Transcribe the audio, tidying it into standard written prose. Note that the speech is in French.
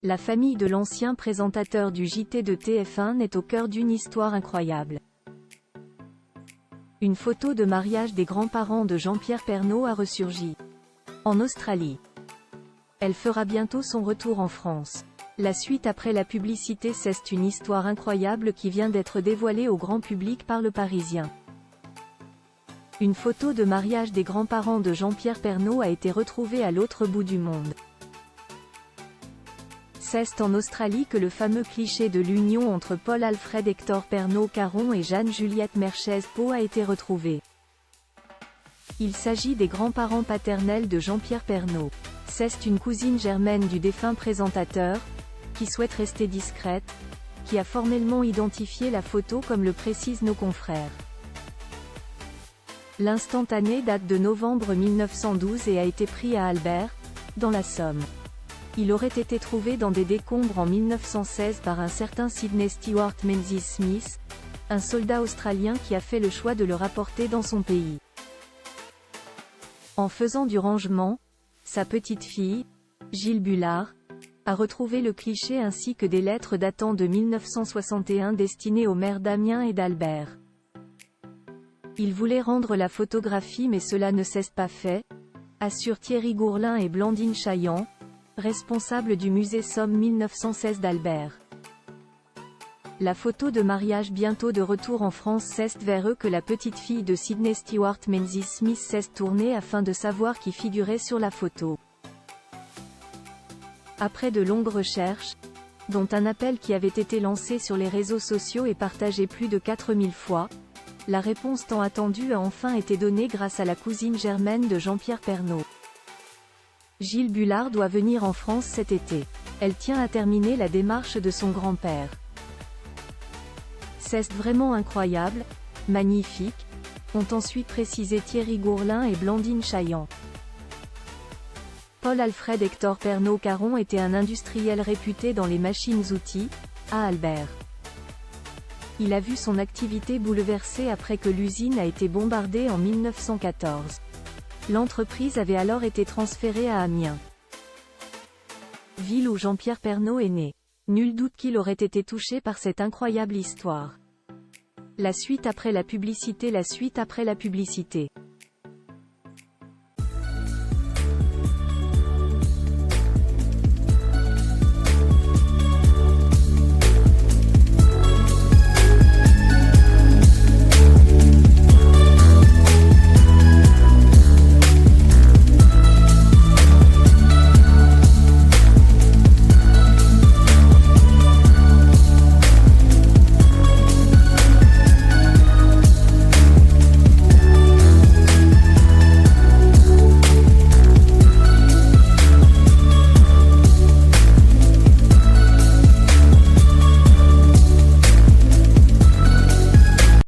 La famille de l'ancien présentateur du JT de TF1 est au cœur d'une histoire incroyable. Une photo de mariage des grands-parents de Jean-Pierre Pernaut a ressurgi en Australie. Elle fera bientôt son retour en France. La suite après la publicité, c'est une histoire incroyable qui vient d'être dévoilée au grand public par Le Parisien. Une photo de mariage des grands-parents de Jean-Pierre Pernaut a été retrouvée à l'autre bout du monde. C'est en Australie que le fameux cliché de l'union entre Paul-Alfred Hector Pernaut-Caron et Jeanne-Juliette Merchez-Pau a été retrouvé. Il s'agit des grands-parents paternels de Jean-Pierre Pernaut. C'est une cousine germaine du défunt présentateur, qui souhaite rester discrète, qui a formellement identifié la photo comme le précisent nos confrères. L'instantané date de novembre 1912 et a été pris à Albert, dans la Somme. Il aurait été trouvé dans des décombres en 1916 par un certain Sydney Stewart Menzies Smith, un soldat australien qui a fait le choix de le rapporter dans son pays. En faisant du rangement, sa petite-fille, Gilles Bullard, a retrouvé le cliché ainsi que des lettres datant de 1961 destinées aux mères d'Amiens et d'Albert. Il voulait rendre la photographie mais cela ne s'est pas fait, assurent Thierry Gourlin et Blandine Chaillan, responsables du musée Somme 1916 d'Albert. La photo de mariage bientôt de retour en France, c'est vers eux que la petite fille de Sydney Stewart Menzies Smith s'est tournée afin de savoir qui figurait sur la photo. Après de longues recherches, dont un appel qui avait été lancé sur les réseaux sociaux et partagé plus de 4000 fois, la réponse tant attendue a enfin été donnée grâce à la cousine germaine de Jean-Pierre Pernaut. Gilles Bullard doit venir en France cet été. Elle tient à terminer la démarche de son grand-père. C'est vraiment incroyable, magnifique, ont ensuite précisé Thierry Gourlin et Blandine Chaillan. Paul-Alfred Hector Pernaut-Caron était un industriel réputé dans les machines-outils, à Albert. Il a vu son activité bouleversée après que l'usine a été bombardée en 1914. L'entreprise avait alors été transférée à Amiens, ville où Jean-Pierre Pernaut est né. Nul doute qu'il aurait été touché par cette incroyable histoire. La suite après la publicité.